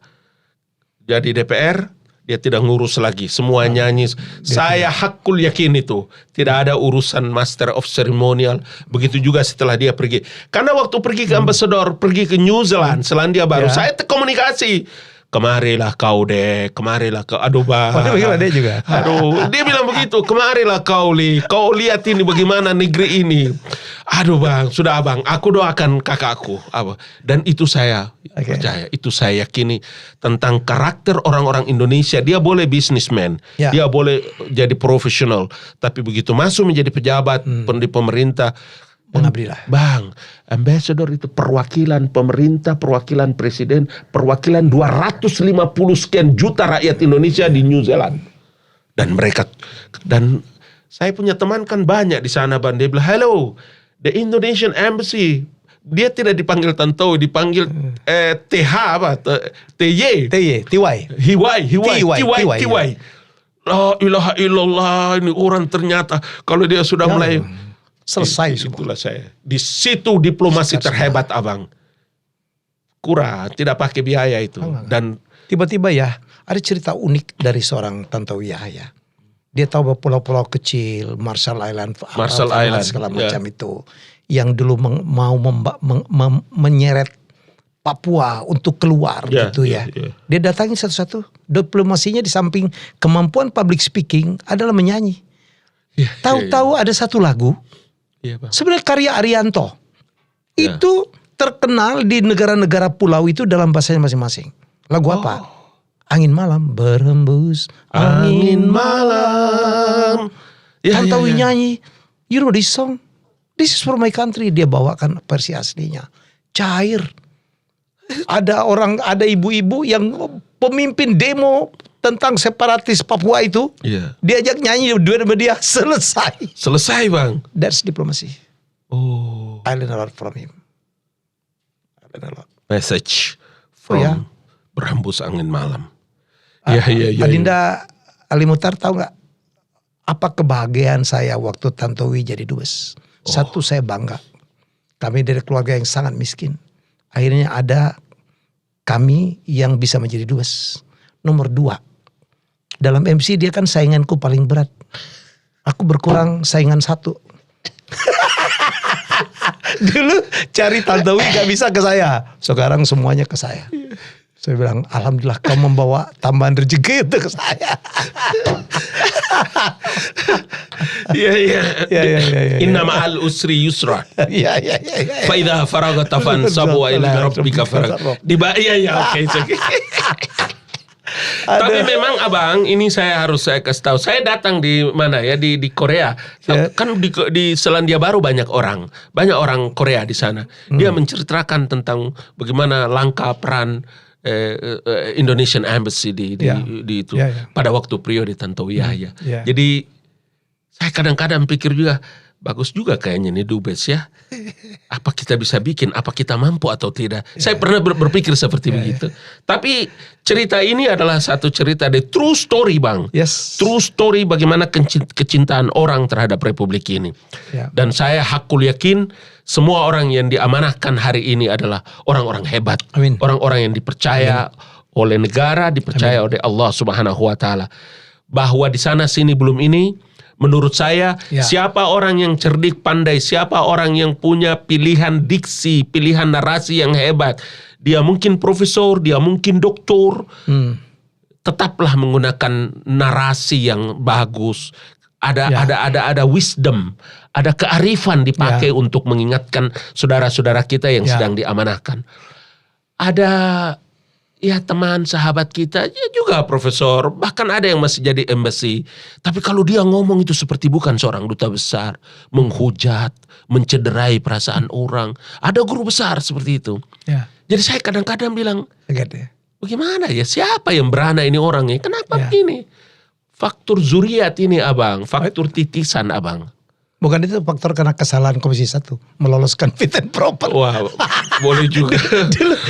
Jadi DPR dia tidak ngurus lagi. Semua nyanyi. Saya hakul yakin itu. Tidak ada urusan Master of Ceremonial. Begitu juga setelah dia pergi. Karena waktu pergi ke Ambassador. Pergi ke New Zealand. Selandia Baru. Saya komunikasi. Kemarilah kau dek, kemarilah kau. Aduh bang. Dia juga. Aduh, dia bilang begitu. Kemarilah kau kau lihat ini bagaimana negeri ini. Aduh bang, sudah abang. Aku doakan kakakku. Dan itu saya percaya, itu saya yakini tentang karakter orang-orang Indonesia. Dia boleh businessman, dia boleh jadi profesional. Tapi begitu masuk menjadi pejabat di pemerintah. Mengabdilah. Bang, ambassador itu perwakilan pemerintah, perwakilan presiden, perwakilan 250 sekian juta rakyat Indonesia di New Zealand. Dan saya punya teman kan banyak di sana bang. Dia bilang, hello, the Indonesian Embassy. Dia tidak dipanggil Tantowi, dipanggil TH apa? TY. Hiwai. La ilaha illallah, ini orang ternyata kalau dia sudah mulai selesai. Itulah saya. Di situ diplomasi terhebat abang. Tidak pakai biaya itu. Dan tiba-tiba ada cerita unik dari seorang Tantowi Yahya. Dia tahu bahwa pulau-pulau kecil, Marshall Island, segala macam itu, yang dulu mau menyeret Papua untuk keluar gitu ya. Dia datangi satu-satu. Diplomasinya di samping kemampuan public speaking adalah menyanyi. Tahu-tahu ada satu lagu. Sebenarnya karya Arianto itu terkenal di negara-negara pulau itu dalam bahasanya masing-masing. Lagu apa? Angin malam berhembus. Angin malam. Tantowi nyanyi. You know this song? This is for my country. Dia bawakan versi aslinya. Cair. Ada ibu-ibu yang pemimpin demo tentang separatis Papua itu. Iya. Diajak nyanyi dua sama dia. Selesai bang. That's diplomacy. Oh. I learn a lot from him. Message from berhembus angin malam. Iya. Adinda Ali Muchtar tahu nggak apa kebahagiaan saya waktu Tantowi jadi dubes? Satu, saya bangga. Kami dari keluarga yang sangat miskin. Akhirnya ada kami yang bisa menjadi dubes. Nomor 2, dalam MC dia kan sainganku paling berat. Aku berkurang saingan 1. Dulu cari Tantowi gak bisa ke saya. Sekarang semuanya ke saya. Saya bilang, alhamdulillah kau membawa tambahan rezeki itu ke saya. Iya. Inna ma'al usri yusra. Iya. Fa idza faragta fansab wa ila rabbika farag. Oke. Tapi memang abang, ini saya kasih tahu. Saya datang di mana ya, di Korea. Kan di Selandia Baru banyak orang Korea di sana. Dia menceritakan tentang bagaimana langkah peran Indonesian Embassy di itu pada waktu periode Tantowi Yahya. Jadi saya kadang-kadang pikir juga, bagus juga kayaknya nih dubes ya. Apa kita bisa bikin? Apa kita mampu atau tidak? Saya pernah berpikir seperti begitu. Tapi cerita ini adalah satu cerita the true story bang. Yes. True story bagaimana kecintaan orang terhadap Republik ini. Dan saya hakul yakin semua orang yang diamanahkan hari ini adalah orang-orang hebat. Amin. Orang-orang yang dipercaya oleh negara, dipercaya oleh Allah Subhanahu wa taala. Bahwa di sana sini belum ini, menurut saya siapa orang yang cerdik, pandai, siapa orang yang punya pilihan diksi, pilihan narasi yang hebat. Dia mungkin profesor, dia mungkin doktor. Tetaplah menggunakan narasi yang bagus. Ada wisdom, ada kearifan dipakai untuk mengingatkan saudara-saudara kita yang sedang diamanahkan. Ada teman sahabat kita juga profesor, bahkan ada yang masih jadi embassy. Tapi kalau dia ngomong itu seperti bukan seorang duta besar, menghujat, mencederai perasaan orang. Ada guru besar seperti itu. Jadi saya kadang-kadang bilang, bagaimana ya, siapa yang berana ini orangnya? Kenapa begini? Faktor zuriat ini abang, faktor titisan abang. Bukan itu faktor karena kesalahan Komisi 1 meloloskan fit and proper. Wah, boleh juga.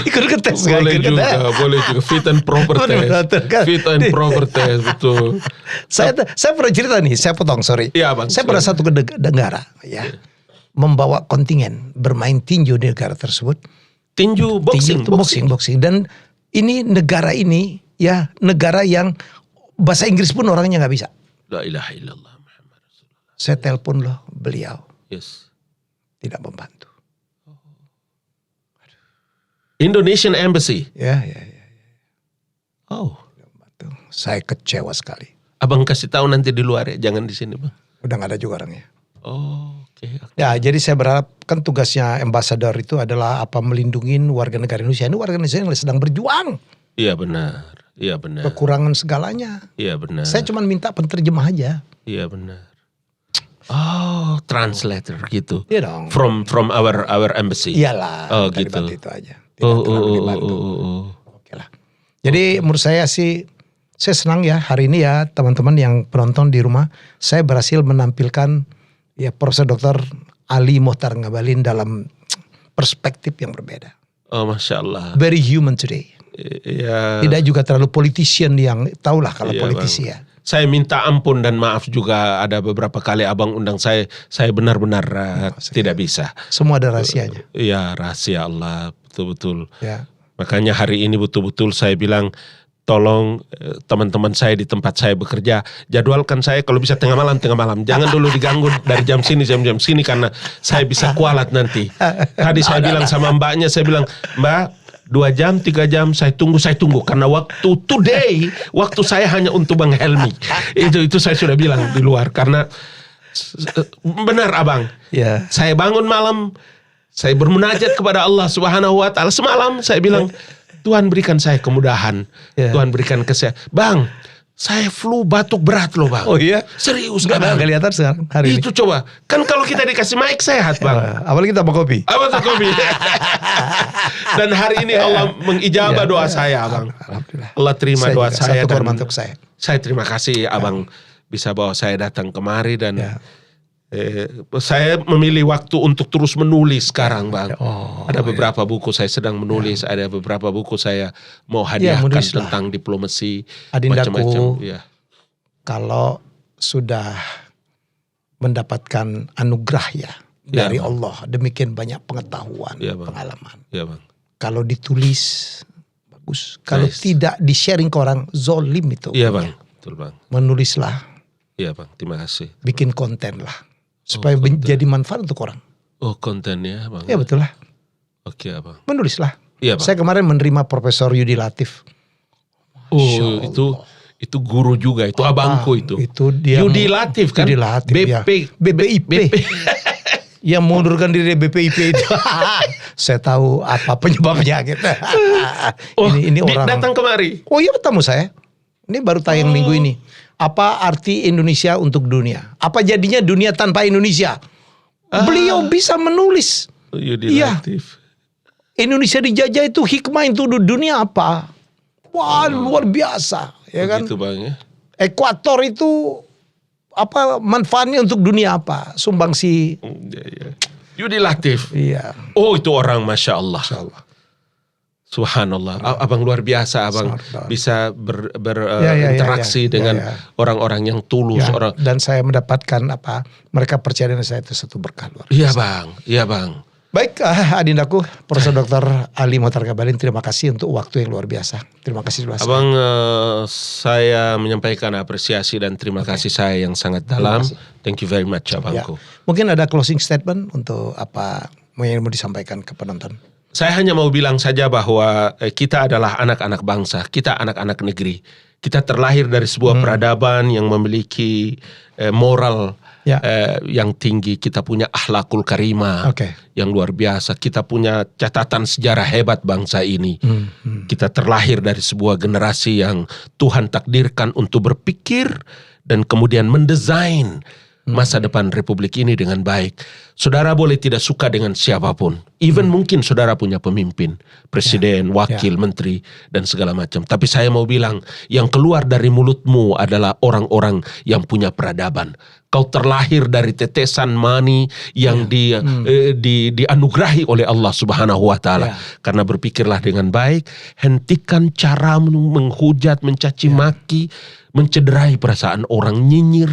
Ikut ke tes. Boleh juga fit and proper test. Fit and proper test, betul. Saya pernah cerita nih, saya potong, sorry. Iya bang. Saya pernah satu negara, membawa kontingen bermain tinju di negara tersebut. Tinju boxing. Dan ini negara yang bahasa Inggris pun orangnya nggak bisa. La ilaha illallah Muhammad Rasulullah. Saya telepon loh beliau. Yes. Tidak membantu. Indonesian Embassy. Ya. Oh. Saya kecewa sekali. Abang kasih tahu nanti di luar ya, jangan di sini bang. Udah nggak ada juga orangnya. Oh, oke. Ya, jadi saya berharap kan tugasnya ambasador itu adalah melindungi warga negara Indonesia. Ini warga Indonesia yang sedang berjuang. Iya benar. Kekurangan segalanya. Iya benar. Saya cuma minta penterjemah aja. Iya benar. Oh, translator gitu. Iya dong. From our embassy. Iyalah. Oh gitu. Dibantu itu aja. Tidak terlalu dibantu. Oke lah. Jadi menurut saya senang ya hari ini ya teman-teman yang penonton di rumah. Saya berhasil menampilkan Profesor Dr. Ali Muchtar Ngabalin dalam perspektif yang berbeda. Oh, Masya Allah. Very human today. Ya. Tidak juga terlalu politician yang tahulah kalau politisi bang. Saya minta ampun dan maaf juga, ada beberapa kali abang undang saya benar-benar tidak bisa. Semua ada rahasianya. Iya, rahasia Allah, betul-betul. Ya. Makanya hari ini betul-betul saya bilang, tolong teman-teman saya di tempat saya bekerja, jadwalkan saya kalau bisa tengah malam. Jangan dulu diganggu dari jam sini karena saya bisa kualat nanti. Tadi saya bilang sama mbaknya, saya bilang, Mbak, 2 jam, 3 jam saya tunggu karena waktu saya hanya untuk Bang Helmi. Itu saya sudah bilang di luar karena benar abang. Saya bangun malam, saya bermunajat kepada Allah Subhanahu wa taala. Semalam saya bilang, Tuhan berikan saya kemudahan. Tuhan berikan kesehatan. Bang, saya flu batuk berat loh bang. Oh iya? Serius Nggak kelihatan sekarang hari ini. Itu coba. Kan kalau kita dikasih mic sehat bang. Apalagi kita mau kopi. Apa tuh kopi? Dan hari ini Allah mengijabah doa saya bang. Alhamdulillah. Allah terima doa saya. Satu korban untuk saya. Saya terima kasih abang bisa bawa saya datang kemari dan saya memilih waktu untuk terus menulis sekarang bang. Ada beberapa buku saya sedang menulis, ada beberapa buku saya mau hadiahkan tentang diplomasi, Adindaku, macam-macam. Kalau sudah mendapatkan anugerah dari Allah, demikian banyak pengetahuan, pengalaman. Ya bang. Kalau ditulis bagus, kalau tidak di sharing ke orang, zolim itu. Iya bang, betul bang. Menulislah. Iya bang, terima kasih. Bikin konten lah. Supaya jadi manfaat untuk orang. Oh kontennya bang. Ya betul lah. Oke abang. Menulislah. Iya bang. Saya kemarin menerima Profesor Yudi Latif. Oh itu guru juga, itu abangku itu. Itu dia. Yudi Latif kan? Yudi Latif, BPIP. Yang mengundurkan diri BPIP itu. Saya tahu apa penyebabnya gitu. Ini orang. Datang kemari. Oh iya bertemu saya. Ini baru tayang minggu ini. Apa arti Indonesia untuk dunia? Apa jadinya dunia tanpa Indonesia? Beliau bisa menulis. Yudi Latif. Indonesia dijajah itu hikmah itu dunia apa? Wah luar biasa. Ya kan? Begitu bang ya. Ekuator itu apa manfaatnya untuk dunia apa? Sumbangsi. Yudi Latif. Iya. Oh itu orang Masya Allah. Masya Allah. Subhanallah, abang luar biasa, abang bisa berinteraksi dengan orang-orang yang tulus, dan saya mendapatkan mereka percaya dengan saya itu satu berkah luar biasa. Iya bang. Baik, adindaku, Profesor Dr. Ali Mokhtar Ngabalin, terima kasih untuk waktu yang luar biasa. Terima kasih luar biasa. Abang, saya menyampaikan apresiasi dan terima kasih saya yang sangat dalam. Thank you very much, abangku. Mungkin ada closing statement untuk apa yang mau disampaikan ke penonton. Saya hanya mau bilang saja bahwa kita adalah anak-anak bangsa, kita anak-anak negeri. Kita terlahir dari sebuah peradaban yang memiliki moral yang tinggi. Kita punya akhlakul karimah yang luar biasa. Kita punya catatan sejarah hebat bangsa ini. Kita terlahir dari sebuah generasi yang Tuhan takdirkan untuk berpikir dan kemudian mendesain masa depan Republik ini dengan baik. Saudara boleh tidak suka dengan siapapun. Even mungkin saudara punya pemimpin, presiden, wakil, menteri, dan segala macam. Tapi saya mau bilang, yang keluar dari mulutmu adalah orang-orang yang punya peradaban. Kau terlahir dari tetesan mani yang dianugerahi oleh Allah Subhanahu wa Ta'ala. Karena berpikirlah dengan baik, hentikan cara menghujat, mencaci maki, mencederai perasaan orang, nyinyir.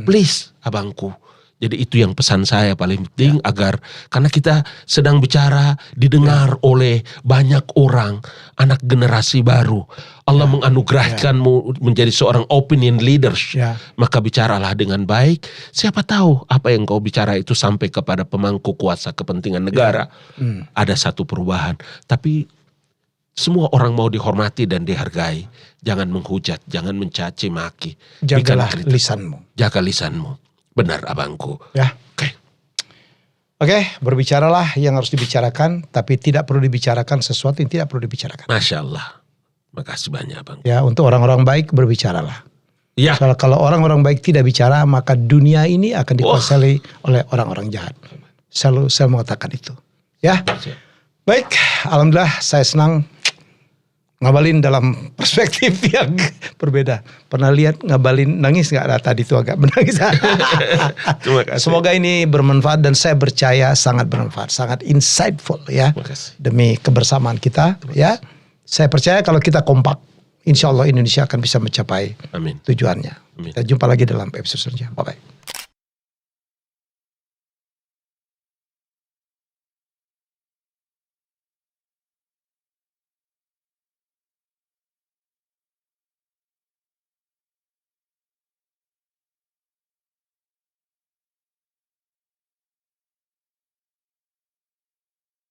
Please, abangku. Jadi itu yang pesan saya paling penting agar karena kita sedang bicara didengar oleh banyak orang, anak generasi baru. Allah menganugerahkanmu menjadi seorang opinion leaders. Maka bicaralah dengan baik. Siapa tahu apa yang kau bicara itu sampai kepada pemangku kuasa kepentingan negara. Ada satu perubahan. Tapi semua orang mau dihormati dan dihargai. Jangan menghujat, jangan mencaci maki. Jagalah lisanmu. Jaga lisanmu. Benar abangku. Oke, berbicaralah yang harus dibicarakan, tapi tidak perlu dibicarakan sesuatu yang tidak perlu dibicarakan. Masya Allah. Makasih banyak abang. Ya, untuk orang-orang baik berbicaralah. Ya. Kalau orang-orang baik tidak bicara, maka dunia ini akan dikuasai oleh orang-orang jahat. Selalu saya mengatakan itu. Ya. Baik, alhamdulillah saya senang Ngabalin dalam perspektif yang berbeda. Pernah lihat Ngabalin nangis gak? Nah, tadi itu agak menangis. Terima kasih. Semoga ini bermanfaat dan saya percaya sangat bermanfaat, sangat insightful ya. Demi kebersamaan kita ya. Saya percaya kalau kita kompak, insya Allah Indonesia akan bisa mencapai tujuannya. Kita jumpa lagi dalam episode selanjutnya. Bye bye.